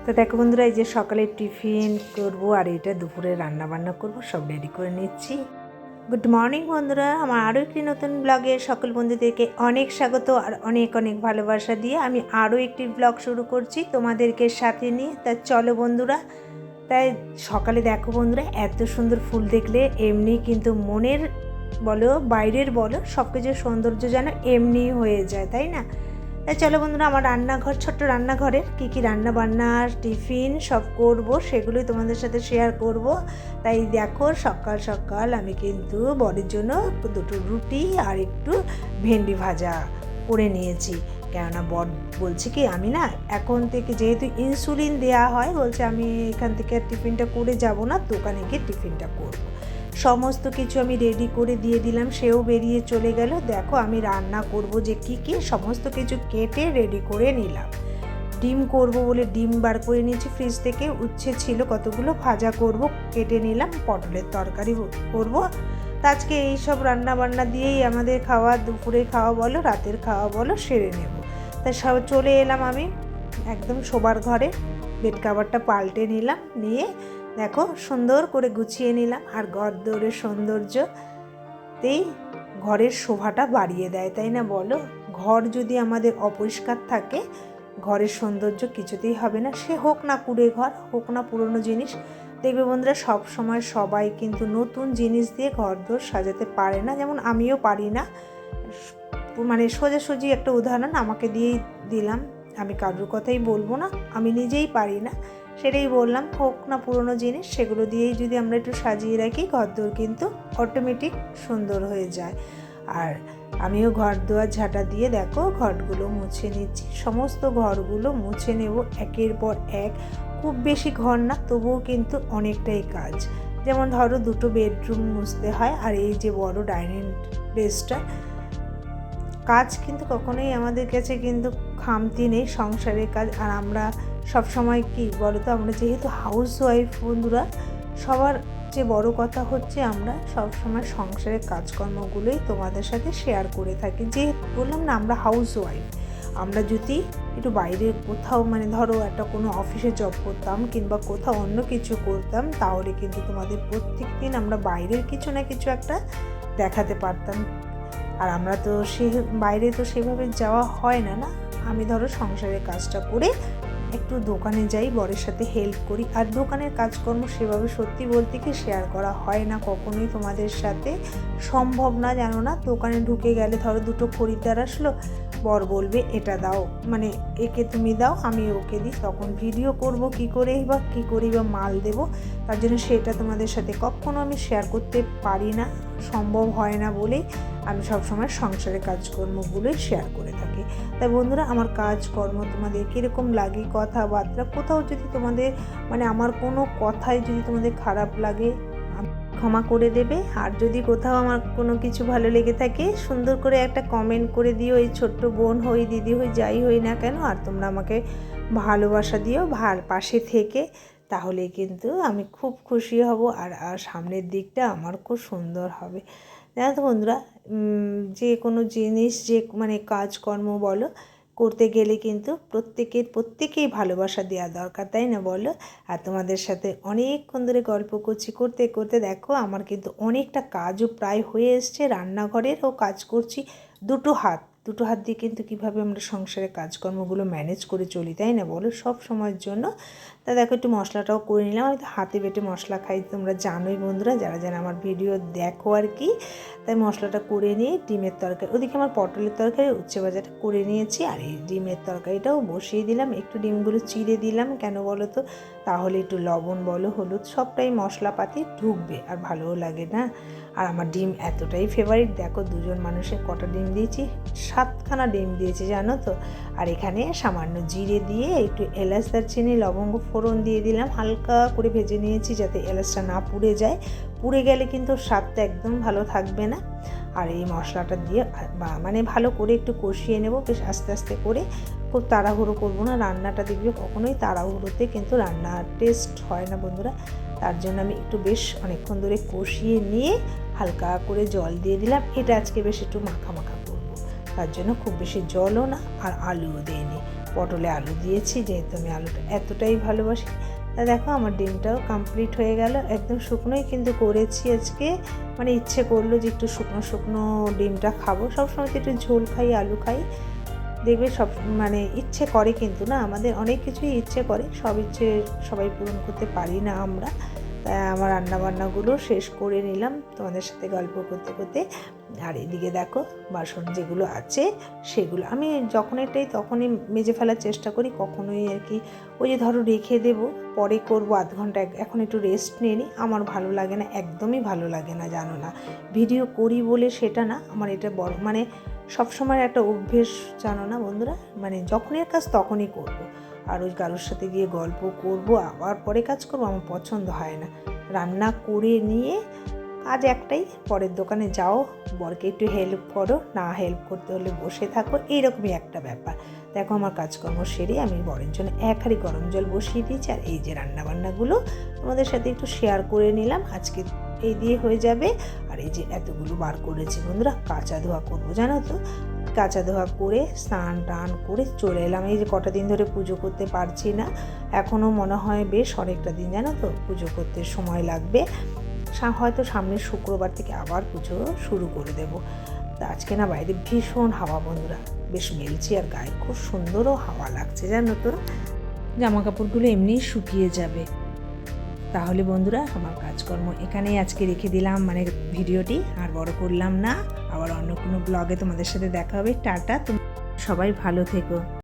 তো দেখো বন্ধুরা, এই যে সকালে টিফিন করব আর এটা দুপুরে রান্না বান্না করব, সব রেডি করে নিচ্ছি। গুড মর্নিং বন্ধুরা, আমার আরও একটি নতুন ব্লগে সকল বন্ধুদেরকে অনেক স্বাগত আর অনেক অনেক ভালোবাসা দিয়ে আমি আরও একটি ব্লগ শুরু করছি তোমাদেরকে সাথে নিয়ে। তা চলো বন্ধুরা, তাই সকালে দেখো বন্ধুরা, এত সুন্দর ফুল দেখলে এমনি কিন্তু মনের বলো বাইরের বলো সব কিছুর সৌন্দর্য যেন এমনি হয়ে যায়, তাই না? তাই চলো বন্ধুরা, আমার রান্নাঘর, ছোট্ট রান্নাঘরের কী রান্না বান্নার টিফিন সব করব, সেগুলোই তোমাদের সাথে শেয়ার করব। তাই দেখো, সকাল সকাল আমি কিন্তু বরের জন্য দুটো রুটি আর একটু ভেন্ডি ভাজা করে নিয়েছি। কেননা বর বলছে কি, আমি না এখন থেকে যেহেতু ইনসুলিন দেওয়া হয়, বলছে আমি এখান থেকে আর টিফিনটা করে যাব না, দোকানে গিয়ে টিফিনটা করব। সমস্ত কিছু আমি রেডি করে দিয়ে দিলাম, সেও বেরিয়ে চলে গেল। দেখো আমি রান্না করব যে কী সমস্ত কিছু কেটে রেডি করে নিলাম। ডিম করব বলে ডিম বার করে নিয়েছি ফ্রিজ থেকে, উচ্ছে ছিল কতগুলো, ভাজা করব, কেটে নিলাম। পটলের তরকারি করব। তা আজকে এইসব রান্না বান্না দিয়েই আমাদের খাওয়া, দুপুরে খাওয়া বলো রাতের খাওয়া বলো সেরে নেব। তাই সব চলে এলাম আমি একদম শোবার ঘরে, বেড কাভারটা পাল্টে নিলাম, নিয়ে দেখো সুন্দর করে গুছিয়ে নিলাম। আর ঘর দৌড়ের সৌন্দর্যতেই ঘরের শোভাটা বাড়িয়ে দেয়, তাই না বলো? ঘর যদি আমাদের অপরিষ্কার থাকে, ঘরের সৌন্দর্য কিছুতেই হবে না। সে হোক না কুড়ে ঘর, হোক না পুরনো জিনিস। দেখবে বন্ধুরা, সব সময় সবাই কিন্তু নতুন জিনিস দিয়ে ঘর দোর সাজাতে পারে না, যেমন আমিও পারি না। মানে সোজাসুজি একটা উদাহরণ আমাকে দিয়েই দিলাম, আমি কারোর কথাই বলবো না, আমি নিজেই পারি না, সেটাই বললাম। হোক না পুরনো জিনিস, সেগুলো দিয়েই যদি আমরা একটু সাজিয়ে রাখি, ঘরদোর কিন্তু অটোমেটিক সুন্দর হয়ে যায়। আর আমিও ঘর দুয়ার ঝাঁটা দিয়ে দেখো ঘরগুলো মুছে নিচ্ছি, সমস্ত ঘরগুলো মুছে নেব একের পর এক। খুব বেশি ঘর না, তবুও কিন্তু অনেকটাই কাজ। যেমন ধরো দুটো বেডরুম মুছতে হয়, আর এই যে বড় ডাইনিং প্লেসটা, কাজ কিন্তু কখনোই আমাদের কাছে কিন্তু খামতি নেই, সংসারের কাজ। আর আমরা সব সময় কি বলো তো, আমরা যেহেতু হাউস ওয়াইফ বন্ধুরা, সবার যে বড় কথা হচ্ছে আমরা সব সময় সংসারের কাজকর্মগুলোই তোমাদের সাথে শেয়ার করে থাকি। যে বললাম না, আমরা হাউস ওয়াইফ, আমরা যদি একটু বাইরে কোথাও, মানে ধরো একটা কোনো অফিসে জব করতাম কিংবা কোথাও অন্য কিছু করতাম, তাহলে কিন্তু তোমাদের প্রত্যেক দিন আমরা বাইরের কিছু না কিছু একটা দেখাতে পারতাম। আর আমরা তো বাইরে তো সেভাবে যাওয়া হয় না। আমি ধরো সংসারের কাজটা করে একটু দোকানে যাই, বরের সাথে হেল্প করি। আর দোকানের কাজকর্ম সেভাবে সত্যি বলতে কি শেয়ার করা হয় না কখনোই তোমাদের সাথে, সম্ভব না, জানো না। দোকানে ঢুকে গেলে ধরো দুটো খরিদ্দার আসলো, বর বলবে এটা দাও, মানে একে তুমি দাও আমি ওকে দিই, তখন ভিডিও করব কী করেই বা মাল দেবো। তার জন্য সেটা তোমাদের সাথে কখনো আমি শেয়ার করতে পারি না, সম্ভব হয় না বলেই আমি সবসময় সংসারের কাজকর্মগুলোই শেয়ার করে থাকি। তাই বন্ধুরা, আমার কাজকর্ম তোমাদের কীরকম লাগে, কথাবার্তা, কোথাও যদি তোমাদের মানে আমার কোনো কথাই যদি তোমাদের খারাপ লাগে, ক্ষমা করে দেবে। আর যদি কোথাও আমার কোনো কিছু ভালো লেগে থাকে, সুন্দর করে একটা কমেন্ট করে দিও। এই ছোট্ট বোন হই, দিদি হই, যাই হই না কেন, আর তোমরা আমাকে ভালোবাসা দিও, পাশে থেকে, তাহলে কিন্তু আমি খুব খুশি হব। আর সামনের দিকটা আমার খুব সুন্দর হবে। জানো তো বন্ধুরা, যে কোনো জিনিস, যে মানে কাজকর্ম বলো, করতে গেলে কিন্তু প্রত্যেকেই ভালোবাসা দেওয়া দরকার, তাই না বলো? আর তোমাদের সাথে অনেকক্ষণ ধরে গল্প করতে করতে দেখো আমার কিন্তু অনেকটা কাজও প্রায় হয়ে এসছে, রান্নাঘরেরও কাজ করছি। দুটো হাত দিয়ে কিন্তু কীভাবে আমরা সংসারের কাজকর্মগুলো ম্যানেজ করে চলি, তাই না বলো, সব সময়ের জন্য। তা দেখো একটু মশলাটাও করে নিলাম। আমি তো হাতে বেটে মশলা খাই, তোমরা জানোই বন্ধুরা, যারা আমার ভিডিও দেখো আর কি। তাই মশলাটা করে নিয়ে ডিমের তরকারি, ওদিকে আমার পটলের তরকারি, উচ্ছে ভাজাটা করে নিয়েছি, আর এই ডিমের তরকারিটাও বসিয়ে দিলাম। একটু ডিমগুলো চিড়ে দিলাম, কেন বলো তো, তাহলে একটু লবণ বলো, হলুদ, সবটাই মশলাপাতি ঢুকবে আর ভালোও লাগে না। আর আমার ডিম এতটাই ফেভারিট, দেখো দুজন মানুষের কটা ডিম দিয়েছি, 7খানা ডিম দিয়েছি জানো তো। আর এখানে সামান্য জিরে দিয়ে একটু এলাচ, দারচিনি, লবঙ্গ ফোড়ন দিয়ে দিলাম, হালকা করে ভেজে নিয়েছি যাতে এলাচটা না পুড়ে যায়। পুড়ে গেলে কিন্তু স্বাদটা একদম ভালো থাকবে না। আর এই মশলাটা দিয়ে মানে ভালো করে একটু কষিয়ে নেব, বেশ আস্তে আস্তে করে, খুব তাড়াহুড়ো করবো না। রান্নাটা দেখবে কখনোই তাড়াহুড়োতে কিন্তু রান্নার টেস্ট হয় না বন্ধুরা। তার জন্য আমি একটু বেশ অনেকক্ষণ ধরে কষিয়ে নিয়ে হালকা করে জল দিয়ে দিলাম। এটা আজকে বেশ একটু মাখা করবো, তার জন্য খুব বেশি জলও না আর আলুও দিইনি, পটলে আলু দিয়েছি, যেহেতু আমি আলুটা এতটাই ভালোবাসি। তা দেখো আমার ডিমটাও কমপ্লিট হয়ে গেল, একদম শুকনোই কিন্তু করেছি আজকে, মানে ইচ্ছে করলো যে একটু শুকনো শুকনো ডিমটা খাবো। সবসময় তো একটু ঝোল খাই, আলু খাই, দেখবে সব মানে ইচ্ছে করে কিন্তু না, আমাদের অনেক কিছুই ইচ্ছে করে, সব ইচ্ছে সবাই পূরণ করতে পারি না আমরা। তাই আমার রান্নাবান্নাগুলো শেষ করে নিলাম তোমাদের সাথে গল্প করতে করতে। আর এদিকে দেখো বাসন যেগুলো আছে সেগুলো আমি যখন এটাই তখনই মেজে ফেলার চেষ্টা করি, কখনোই আর কি ওই যে ধরো রেখে দেবো পরে করবো আধ ঘন্টা, এখন একটু রেস্ট নিয়ে নিই, আমার ভালো লাগে না, একদমই ভালো লাগে না, জানো না। ভিডিও করি বলে সেটা না, আমার এটা বড় মানে সবসময় একটা অভ্যেস, জানো না বন্ধুরা, মানে যখনই কাজ তখনই করব। আর ওই কারোর সাথে গিয়ে গল্প করব আবার পরে কাজ করব আমার পছন্দ হয় না। রান্না করে নিয়ে কাজ একটাই, পরের দোকানে যাও, বরকে একটু হেল্প করো, না হেল্প করতে হলে বসে থাকো, এইরকমই একটা ব্যাপার। দেখো আমার কাজকর্ম সেরে আমি বরের জন্য এক হাঁড়ি গরম জল বসিয়ে দিয়েছি। আর এই যে রান্নাবান্নাগুলো তোমাদের সাথে একটু শেয়ার করে নিলাম, আজকে এই দিয়ে হয়ে যাবে। আর এই যে এতগুলো বার করেছি বন্ধুরা, কাঁচা ধোয়া করবো জানো তো, কাঁচা ধোয়া করে স্নান টান করে চলে এলাম। এই যে কটা দিন ধরে পুজো করতে পারছি না, এখনও মনে হয় বেশ অনেকটা দিন জানো তো পুজো করতে সময় লাগবে, হয়তো সামনের শুক্রবার থেকে আবার পুজো শুরু করে দেব। তা আজকে না বাইরে ভীষণ হাওয়া বন্ধুরা, বেশ মেলছি আর গায়ে খুব সুন্দরও হাওয়া লাগছে জানো তো, জামা কাপড়গুলো এমনিই শুকিয়ে যাবে। তাহলে বন্ধুরা আমার কাজকর্ম এখানেই আজকে রেখে দিলাম, মানে ভিডিওটি আর বড় করলাম না, আবার অন্য কোনো ব্লগে তোমাদের সাথে দেখা হবে। টাটা, তুমি সবাই ভালো থেকো।